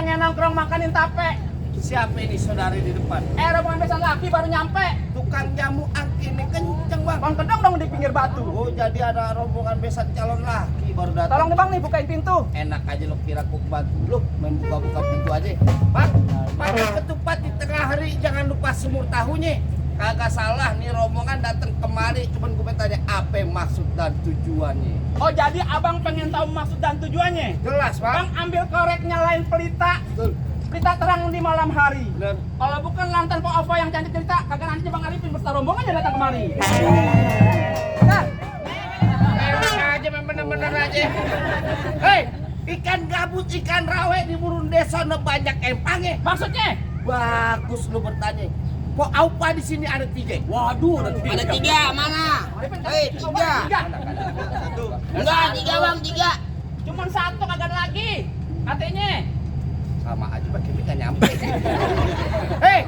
pengen nongkrong makanin tape. Siapa ini saudari di depan? Rombongan besan laki baru nyampe. Tukang jamu angin ini kenceng bang. Bang kedong dong di pinggir batu. Oh jadi ada rombongan besan calon laki baru datang. Tolong nih bang nih bukain pintu. Enak aja lo kira kok bantu lo main buka-buka pintu aja. Bang, pakai ketupat di tengah hari jangan lupa semur tahunya. Kagak salah nih rombongan datang kemari, cuman gue tanya apa maksud dan tujuannya. Oh jadi abang pengen tahu maksud dan tujuannya? Jelas bang. Bang ambil korek nyalain pelita. Betul. Pelita terang di malam hari. Bener. Kalau bukan lantaran Pak Ova yang cantik cerita, kagak nanti Bang Arifin beserta rombongannya datang kemari. Nah, Memang aja, memang bener-bener aja. Hei, ikan gabus, ikan rawe di burun desa banyak empangnya. maksudnya? Bagus lu bertanya. Kok aupa di sini ada 3? Waduh, ada 3. Ada 3, mana? Arifin, Hei, 3. Enggak, 3 bang, 3. Cuman satu kagak ada lagi. Katanya. Sama aja pakai mie gak nyampe. Hei,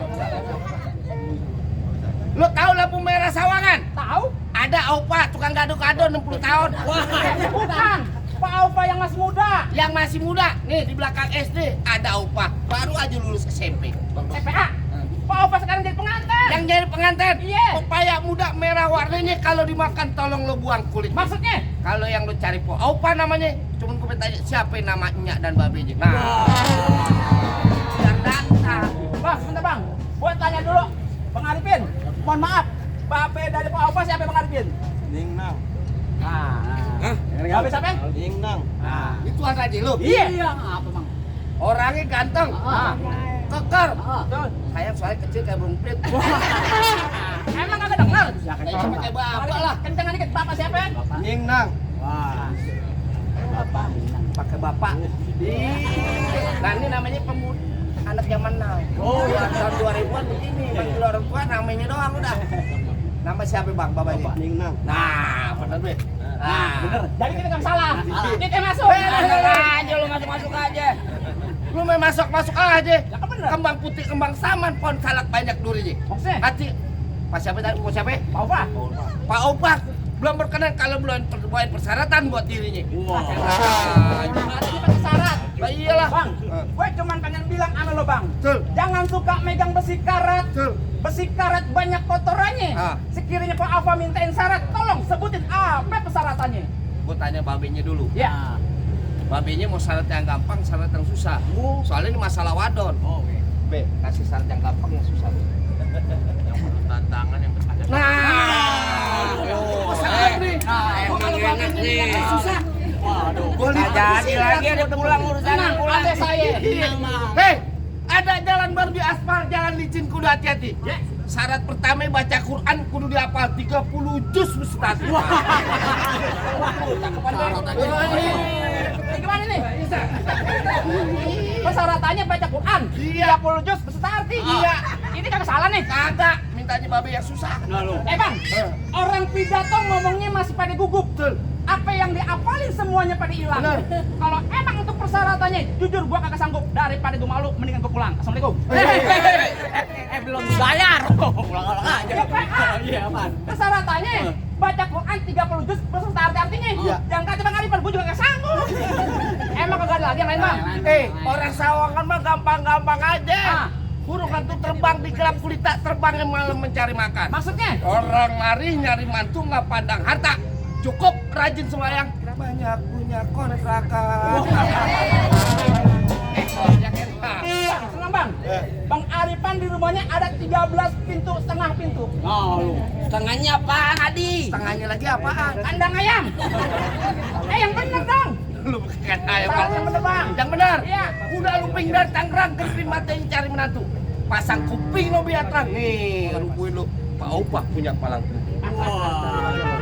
lu tahu lampu merah Sawangan? Tahu? Ada aupa tukang gado-gado 60 tahun. Wah, Bukan. Pak Ova yang masih muda. yang masih muda nih di belakang SD ada aupa baru aja lulus SMP. TPA. Pak Ova sekarang jadi pengantin. Yang jadi pengantin, Iya. pepaya muda merah warnanya kalau dimakan tolong lo buang kulit. Maksudnya? Kalau yang lo cari po, apa namanya? Cuman gue tanya siapa namanya dan babenya. Nah, yang datang. Bang, sebentar bang. Buat tanya dulu. Bang Arifin, mohon maaf. Babe dari Pak Ova siapa Bang Arifin? Ning nang. Hah? Babe siapa? Ning nang. Nah. Itu aja lo. Iya. Apa bang? Orangnya ganteng, Ah. keker. Betul. Sayang soalnya kecil kayak burung plit. Emang kagak dengar? Ya kayak pakai bapak lah. Kencengan dikit. Bapak siapa? Ning nang. Bapak, pakai bapak. Nah ini namanya pemuda anak zaman now. Oh ya tahun 2000-an begini. Manggil orang tua namanya doang udah. Nama siapa bang bapaknya? Ning nang. Nah bener be. Nah Bener. Jadi kita nggak salah. Kita masuk. aja lu masuk-masuk aja. lu main masuk aja. Ya kan bener. Kembang putih kembang saman pohon salak banyak durinya. Maksudnya? Hati. Pak siapa tadi? Pak siapa? Pak Ova. Pak Opak belum berkenan kalau belum buat persyaratan buat dirinya. Wah. Nah, Berarti pakai syarat. Lah iyalah. Bang, gue cuman pengen bilang sama lo bang. Betul. Jangan suka megang besi karat. Betul. Besi karat banyak kotorannya. Ah. Sekiranya Pak Ova mintain syarat, tolong sebutin apa persyaratannya. Gue tanya babenya dulu. Ya. Babenya mau syarat yang gampang, syarat yang susah. Soalnya ini masalah wadon. Oh, oke. B, kasih syarat yang gampang yang susah. Yang perlu tantangan yang ada. Nah, syarat nih. Gua kalau enak babenya nih. dikasih susah. Waduh. Gua Nggak jadi lagi ada pulang urusan Tenang, pulang. ada saya. Hei, ada jalan baru di aspal, jalan licin kudu hati-hati. Ya. Syarat pertama baca Quran kudu dihafal 30 juz beserta. Ini gimana nih? Persyaratannya baca Quran. Iya. 30 juz beserta arti. Iya. Ini kagak salah nih. Kagak, mintanya babe yang susah. Nah lu. Bang, orang pidato ngomongnya masih pada gugup. Betul. Apa yang diapalin semuanya pada hilang. Benar. Kalau emang untuk persyaratannya, jujur gua kagak sanggup. Daripada gua malu, mendingan gua pulang. Assalamualaikum. Belum dibayar. Pulang-pulang aja. Iya, aman. Persyaratannya baca Quran 30 juz beserta arti-artinya. Iya. Yang kata Bang Arifin, gua juga gak sanggup. Emang kagak ada lagi yang lain, Bang? Orang Sawangan mah gampang-gampang aja. Ah. Burung hantu terbang di gelap gulita terbang malam mencari makan. Maksudnya? Orang lari nyari mantu nggak pandang harta. Cukup rajin sembahyang. Banyak punya kontrakan. Senang Bang. Bang Arifan di rumahnya ada 13 pintu, setengah pintu. Nah lu. Setengahnya apaan, Adi? Setengahnya lagi apaan? Kandang ayam. Yang bener dong. Lu bukan ayam. Tahu yang bener Bang. Yang benar. Iya. Udah luping dari Tangerang keripin matain cari menantu. Pasang kuping lo biar terang. Nih, rubuhin lu. Pak Opak punya palang pintu.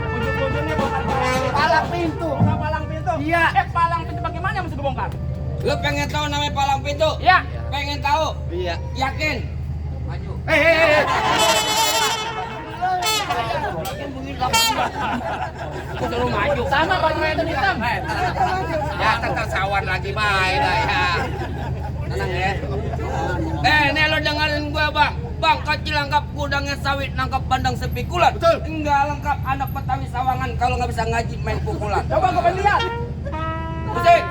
Ujung-ujungnya bongkar Palang pintu. Bongkar palang pintu. Iya. Palang pintu bagaimana yang mesti gue bongkar? Lu pengen tahu namanya palang pintu? Iya. Pengen tahu? Iya. Yakin? Maju. Hei. Aku suruh maju. Sama baju itu hitam. Ya tetap sawan lagi main lah ya. Tenang ya. Nih lo dengerin gua bang. Bang kecil lengkap gudangnya sawit nangkap bandang sepikulan. Betul. Enggak lengkap anak Betawi Sawangan kalau nggak bisa ngaji main pukulan. Coba gue pengen lihat. Musik.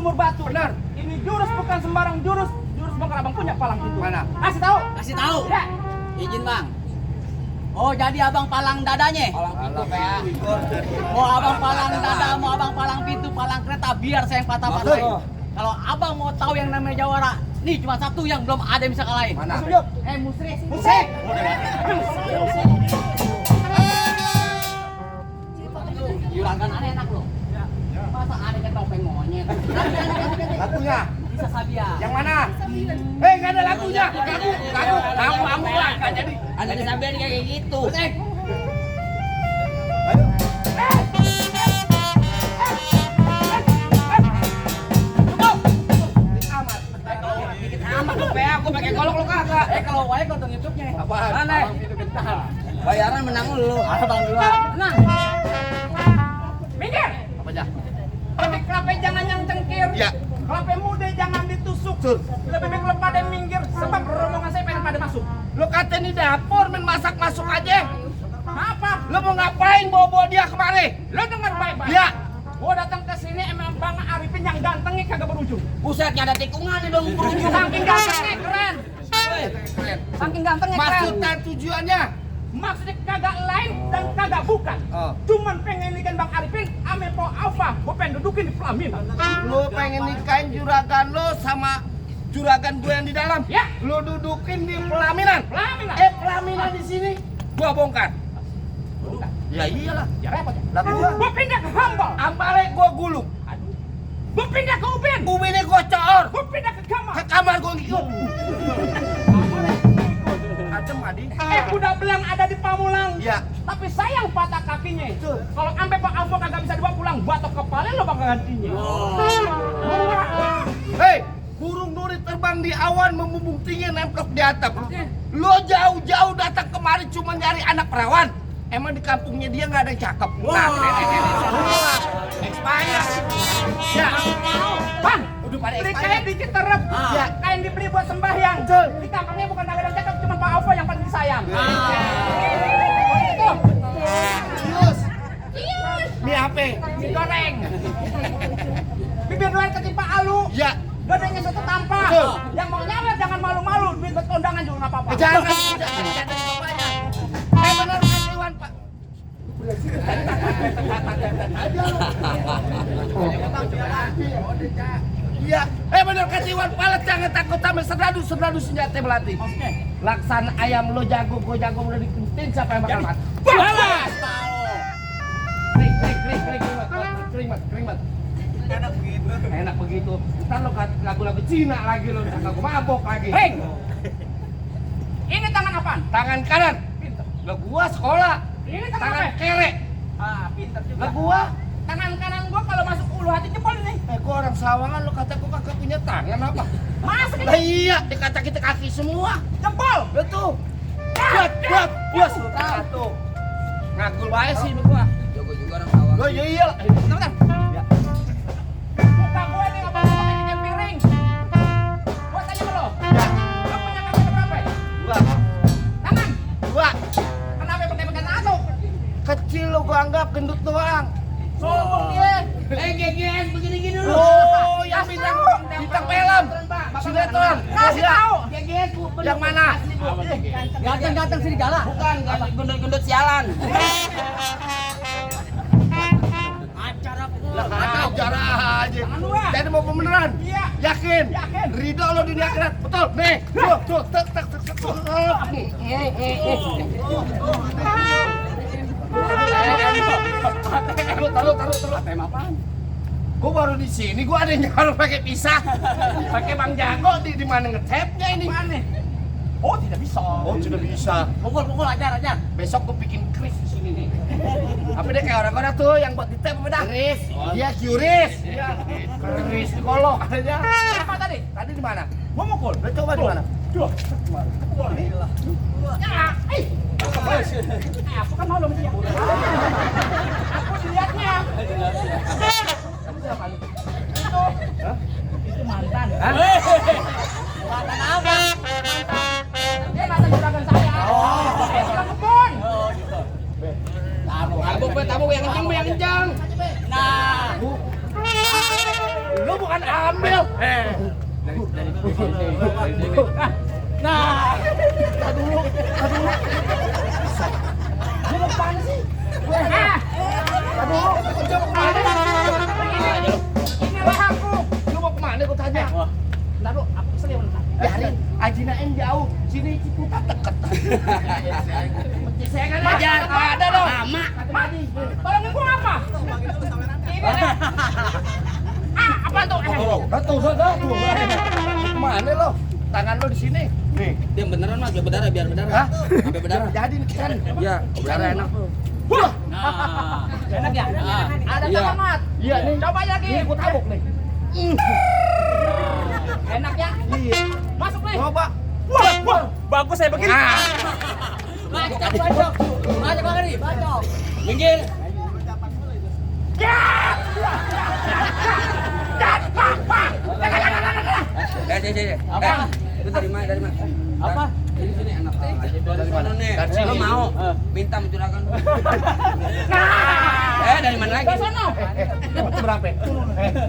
sumur batu. Benar. Ini jurus bukan sembarang jurus. Jurus bongkar abang punya palang pintu. Mana? Kasih tahu. Kasih tahu. Ya. Izin bang. Oh jadi abang palang dadanya? Palang pintu ya. Mau abang palang dada, mau abang palang pintu, palang kereta, biar saya yang patah-patahin. Kalau abang mau tahu yang namanya jawara, nih cuma satu yang belum ada yang bisa kalahin. Mana? Musrik. Musik. Juragan aneh enak loh. Masa aneh ke topeng monyet? Lagunya. Bisa Sabia. Yang mana? Nggak ada lagunya. Kamu lah. Nggak jadi. Ada disambil kayak gitu. Amat lu pe, aku pakai kolok lu kagak. Kalau wae konten YouTube-nya. Apaan? Aneh. Bayaran menang lu. Abang dua. Nah. Minggir. Apa aja? Tapi kelapa jangan yang cengkir. Iya. Kelapa muda jangan ditusuk. Betul. Lebih baik lo pada minggir sebab rombongan saya pengen pada masuk. Lo kata ini dapur main masak masuk aja. Apa? Lo mau ngapain bawa dia kemari? Lo dengar baik-baik. Ya. Gua datang ke sini emang Bang Arifin yang gantengnya kagak berujung. Busetnya ada tikungan nih dong berujung. Saking gantengnya keren. Keren. Saking gantengnya keren. Maksud dan tujuannya? Maksudnya kagak lain dan kagak bukan. Oh. Cuman pengen nikahin Bang Arifin ame Po Alfa. Gua pengen dudukin di pelaminan. Lo pengen nikahin juragan lo sama juragan gue yang di dalam? Ya. Lo dudukin di pelaminan? Pelaminan. Pelaminan di sini gua bongkar. Ya iyalah. Ya repot ya. Lah Gua pindah ke Hambal. ambare gua gulung. Aduh. Gua pindah ke Ubin. Ubinnya gua coor. Gua pindah ke kamar. Ke kamar gua ngikut. Adem adi. Kuda belang ada di Pamulang. Ya. Tapi sayang patah kakinya. Betul. Kalau sampai Pak Alfa kagak bisa dibawa pulang, batok kepala lo bakal gantinya. Hei, burung duri terbang di awan membumbung tinggi nemplok di atap. Lo jauh-jauh datang kemari cuma nyari anak perawan. Emang di kampungnya dia nggak ada yang cakep. Nah, nenek-nenek semua expired. Ya, Bang, udah pada beli kain expired. dikit terep. Ya. Kain dibeli buat sembahyang. Betul. Di kampungnya bukan kagak ada yang cakep, cuma Pak Alfa yang paling disayang. Itu. Serius. Mie apa? Mie goreng. Bibir doang ketimpa alu. Ya, Gadanya satu tanpa. Betul. Yang mau nyawer jangan malu-malu. Duit buat kondangan juga nggak apa-apa. jangan bapaknya. Bener kan Iwan Pak. Iya, bener kan Iwan Palet jangan takut sama serdadu senjata melati. Oke. Laksana ayam lo jago, gue jago udah dipenting siapa yang bakal mati? Balas. Kerimat. Enak begitu. Ntar lo lagu-lagu Cina lagi lo, lagu mabok lagi. Hei. Ini tangan apaan? Tangan kanan. Pinter. Lah gua sekolah. Ini tangan Tangan apa? kere. Ah, pinter juga. Lah gua. Tangan kanan gua kalau masuk ulu hati jempol ini. Gua orang Sawangan lo kata gua kagak punya tangan apa? Masuk Lah ini. iya, dikata kita kaki semua. Jempol. Betul. Buat, puas lo tuh. Ngagul bae sih ini gua. Jago juga orang sawah. Lo iya iya. Bentar. Ya. Muka gua ini nggak mau pakai cucian piring. Gua tanya sama lo. Ya. Lo punya kaki berapa? Gua. Tangan. Gua. Kenapa pakai satu? Kecil lo gua anggap gendut doang. Sombong dia. GGS begini-gini dulu. Oh, yang bintang film. Sinetron. Kasih Ya. tahu. GGS Yang mana? Ganteng-ganteng serigala. Bukan, gendut-gendut sialan. Ajar aja. Tangan dua. Jadi mau beneran? Iya. Yakin? Yakin. Ridho lo dunia akhirat. Betul. Nih. Tuh, tek. Taruh. Tem apaan? Gua baru di sini, gua ada yang nyuruh pakai pisah. Pakai Bang Jago di mana ngetapnya ini? Mana? Oh, tidak bisa. Oh, sudah bisa. Pukul ajar. Besok gua bikin kris di sini nih. Apa dia kayak orang-orang tuh yang buat di tap apa dah? Kris. Iya, QRIS. Iya. Kris di kolok aja. Apa tadi? Tadi di mana? Gua mukul. Lo coba di mana? Duh. Ya, aku kan malu sama dia. Aku dilihatnya. Itu mantan. Mantan apa? Dia mantan juragan saya. Juragan kebun. Tabuk yang kenceng, yang kenceng. Nah, Lo bukan bukan ambil. Nah, Lu mau kemana sih? Aduh, inilah aku. Lu mau kemana gua tanya? Ntar lu, aku kesel ya bentar. Biarin, ajinain jauh. Sini Ciputat deket. Saya kan aja, ada dong. Lama. Mati. Tolongin gua apa? Ini deh. Apa tuh? Tuh. Kemana lo? Tangan lo di sini. Nih. Dia beneran mas, berdarah biar berdarah. Hah? Sampai berdarah. Jadi nih kan. Iya, berdarah enak. Wah, Enak ya? Ada Iya. semangat. iya nih. Coba lagi. Nih, gua tabuk nih. Enak ya? Iya. Masuk nih. Coba. Wah, bagus saya begini. bacok. Bacok lagi, bacok. Minggir. Sini. Apa? Itu dari mana? Apa? Sini enak aja. Dari mana nih? Dari sini. Lo mau? Minta mencurahkan. Dari mana lagi? Ke sono. Itu berapa?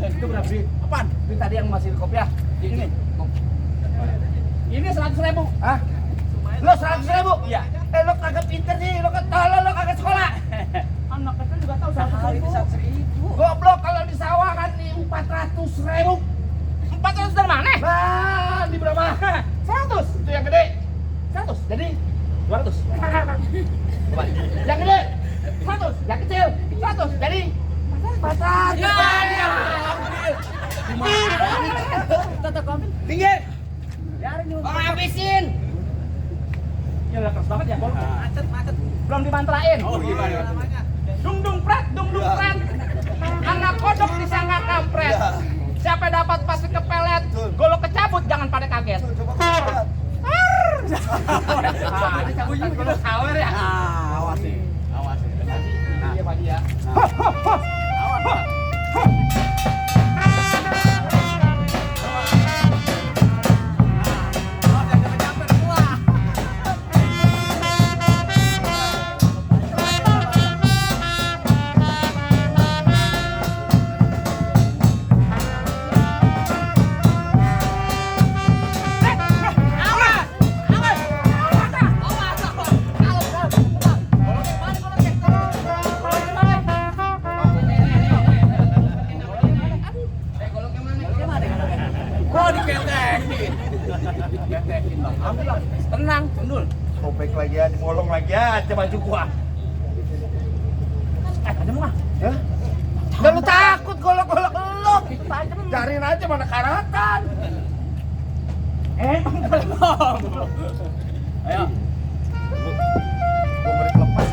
Itu berapa sih? Apaan? Itu tadi yang masih di kopiah. Ini. Ini 100.000. Hah? Lo 100.000? Iya. Lo kagak pinter sih, lo ketolol, lo kagak sekolah. Anak kecil juga tahu 100.000. Goblok kalau di sawah kan nih 400.000. 400 dari mana? Nah, di berapa? 100. Itu yang gede. 100. Jadi 200. Coba. Yang gede 100, yang kecil 100. Jadi 400. Ya. Tetap ambil. Minggir. Biarin dulu. Bang habisin. Ya udah keras banget ya, Bol. Macet. Belum dimantrain. Oh, gimana namanya? Dung pret. Anak kodok disangka kampret. Siapa dapat pasti kepelet. Golok kecabut, jangan pada kaget. Ini cabutan golok sawer ya. Awas nih. Iya, Pak ya. Tenang, Gundul. Sobek lagi aja, bolong lagi aja baju gua. Ada mah. Hah? Dan lu takut golok-golok lu. Cariin aja mana karatan. Ayo. Gua beri lepas.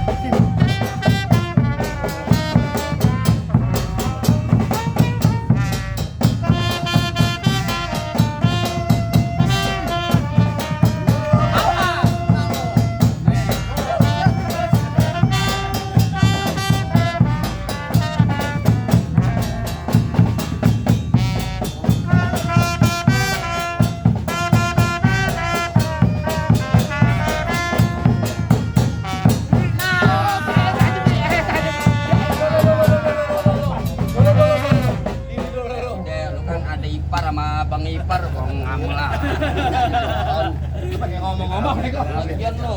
Lu kan ada ipar sama bang ipar, kok ngamuk lah. Lu pakai ngomong-ngomong nih kok. Lagian lu,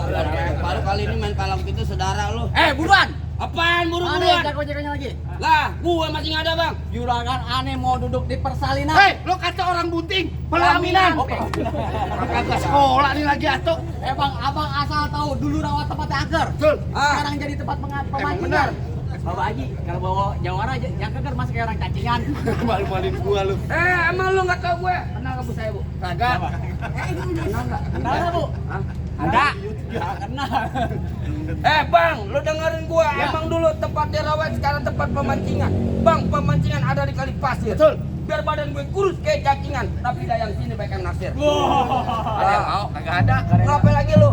baru kali ini main palang itu saudara lu. Buruan. Apaan Ada buru-buruan? jago-jagonya lagi. Lah, gua masih nggak ada bang. Juragan aneh mau duduk di persalinan. Hei, lu kata orang bunting, pelaminan. Kagak sekolah nih lagi atuh. Emang abang asal tahu dulu rawat tempatnya angker. Betul. Sekarang jadi tempat pemancingan. benar. Bapak Haji, kalau bawa jawara yang keker masih kayak orang cacingan. Malu-maluin gua lu. Emang lu nggak tahu gue? Kenal ke bu saya, Bu? Kagak. Kenal nggak, Bu? Ada. Ya, kenal. Bang, lu dengerin gua. Emang dulu tempat dirawat, sekarang tempat pemancingan. Bang, pemancingan ada di kali pasir. Betul. Biar badan gue kurus kayak cacingan, tapi dah yang sini baik yang naksir. Ada yang mau? Kagak ada. Ngapain lagi lu?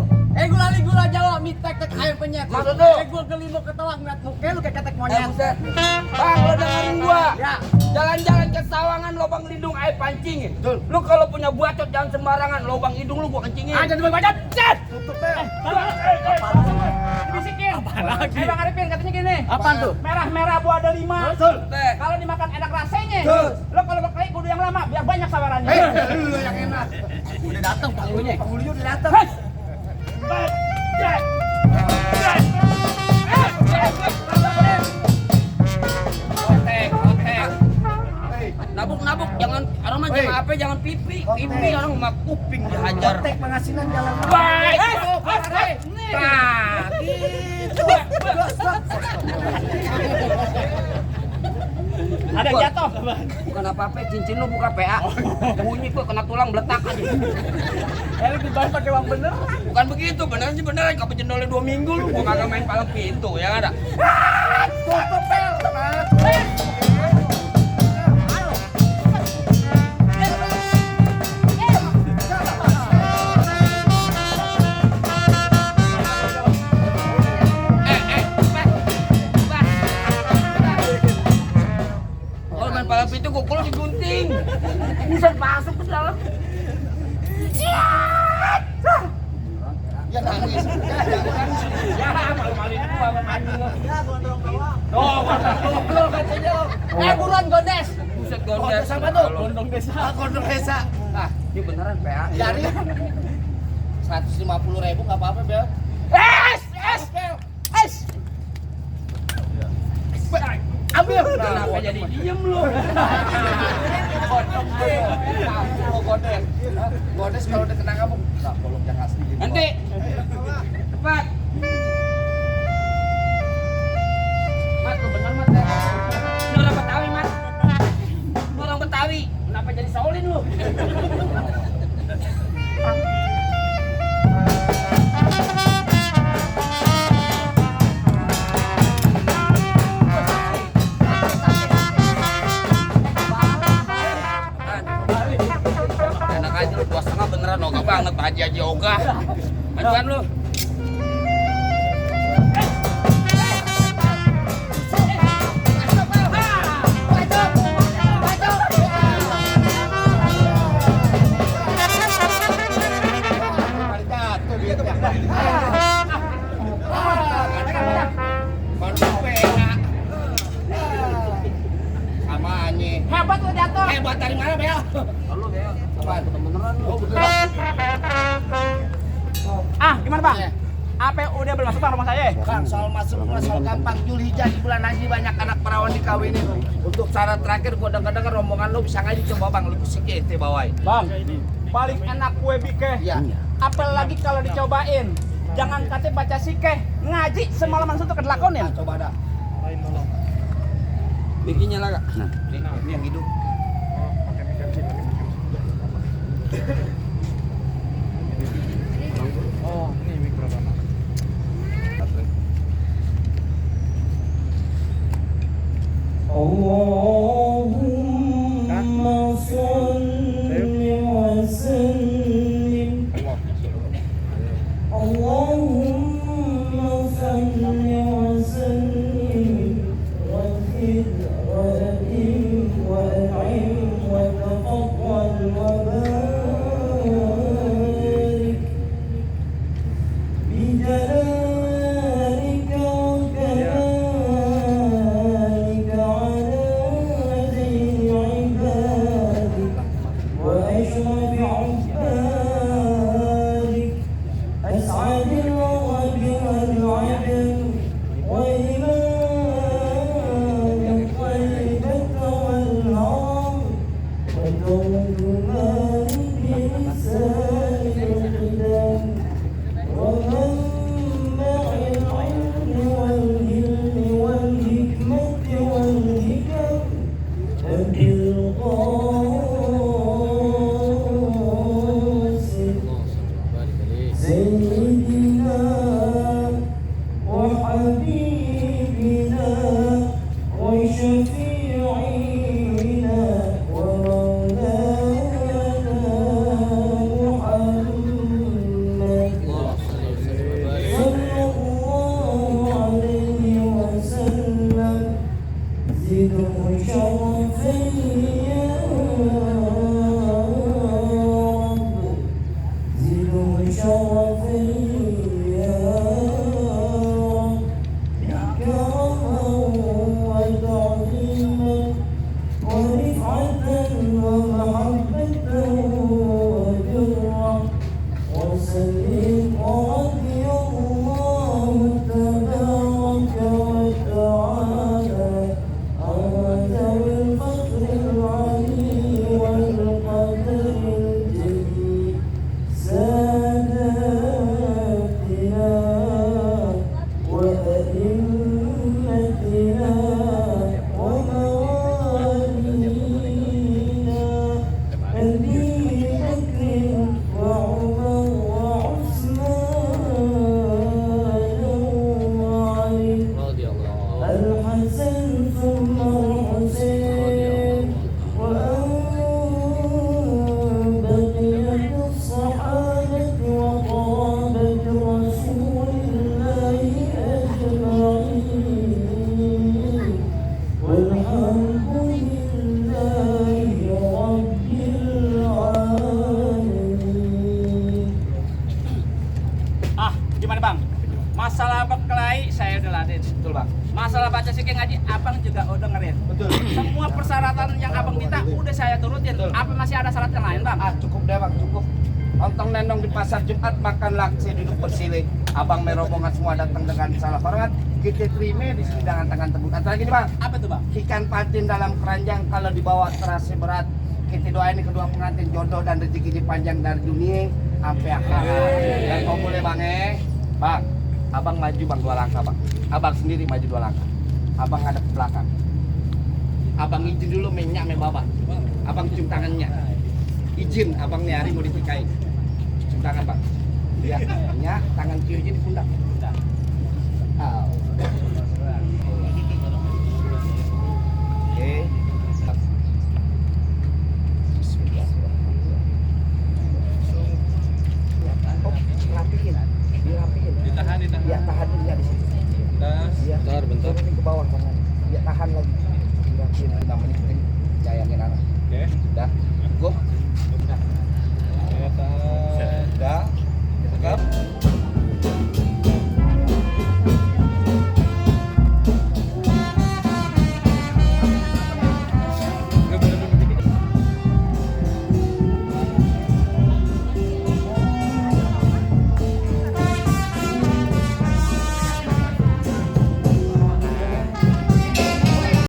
Gula Jawa, mie tek air penyet. Maksud lu? Gua geli lu ketawa ngeliat muka lu kayak ketek Eh, monyet. buset. Bang, lu dengerin gua. Ya. Jalan-jalan ke sawangan lubang lindung air pancingin. Betul. Lu kalau punya bacot jangan sembarangan, lubang hidung lu gua kencingin. Jangan bacot. Cet. Tutup deh. Dibisikin. lagi? Bang Arifin katanya gini. Apaan tuh? Merah-merah buah delima. Betul. Teh. Kalau dimakan enak rasanya. Betul. Lo kalau berkelahi kudu penghulu yang lama biar banyak sabarannya. Lu yang enak. Udah datang penghulunya. Penghulunya udah datang. Hei! Kotek. Nabuk, jangan orang mah jangan apa, jangan pipi orang mah kuping dihajar. Tek penghasilan jalan. Baik. Nah, gitu. Ada yang jatuh. Bukan apa-apa, cincin lu buka PA. Bunyi kok kena tulang beletak aja. Lu dibayar pakai uang bener. Bukan begitu, beneran sih beneran. Kau penjendolnya 2 minggu lu, gua kagak main palang pintu, ya nggak ada. Tutup pel. Kalau main palang pintu, gua kalau digunting. Bisa masuk ke dalam. Ya nangis. Ya, malu-maluin gua sama anjing lu. Oh, goblok katanya lo. Buruan gondes. Buset Gondes gondes. apa tuh? Gondong desa. Kondom desa. Nah, ini beneran PA. Dari 150.000 nggak apa-apa, Bel. Es. Ambil. Kenapa jadi diem lu? Godes. Godes kalau udah kena kamu. Nah, bolong yang asli. Nanti. Cepat. Mat, lu bener Mat. Lu orang Betawi, Mat. Lu orang Betawi. Kenapa jadi Shaolin lu? Enak aja lu 2,5 beneran ogah banget Pak Haji ogah. Majuan lu. Hebat lu jatuh. Hebat dari mana, Bel? Lu kayak apaan? Beneran lu. Oh, beneran. Gimana Bang? Apa udah belum masuk Bang rumah saya? Bang, soal masuk rumah soal gampang. Julhijjah di bulan haji banyak anak perawan dikawinin. Untuk syarat terakhir gua denger rombongan lu bisa ngaji coba Bang, lu kusik ente bawain. Bang, paling enak kue bike. Iya. Apalagi kalau dicobain. Jangan kate baca sikeh, ngaji semalaman suntuk kedelakonin. Nah, coba dah. Bikinnya lah, Kak. Nah, Ini yang hidup. Allahumma salli wa sallim. Allahumma salli wa sallim wa zid wa adim wa an'im wa tafaddal wa barik bi jalalika wa kamalika ala zaini ibadik wa ashrafi عبادك أسعد الرب والعدل وإمام الطيبة والعرب وترجمان بلسان القدم ومنبع العلم والهلم والحكمة والحكم وبالقاسم سيدنا وحبيبنا وشفيعنا ومولانا dengerin. Betul bang. Masalah baca sikir ngaji, abang juga udah dengerin. Betul. Semua persyaratan yang abang minta udah saya turutin. Betul. Apa masih ada syarat yang lain bang? Cukup deh bang, cukup. Nonton nendong di pasar Jumat, makan laksi duduk bersile. Abang merombongan semua datang dengan salah hormat. Kita terima di sini dengan tangan terbuka. Lagi nih bang, Apa tuh bang? ikan patin dalam keranjang kalau dibawa terasa berat. Kita doain kedua pengantin jodoh dan rezekinya panjang dari dunia sampai akhirat. Dan kau boleh bang bang, abang maju bang 2 langkah bang. Abang sendiri maju 2 langkah. Abang ngadep ke belakang. Abang izin dulu minyak babak. Abang cium tangannya. Izin abang nih hari mau ditikain. Cium tangan bang. Lihat, minyak tangan kirinya di pundak.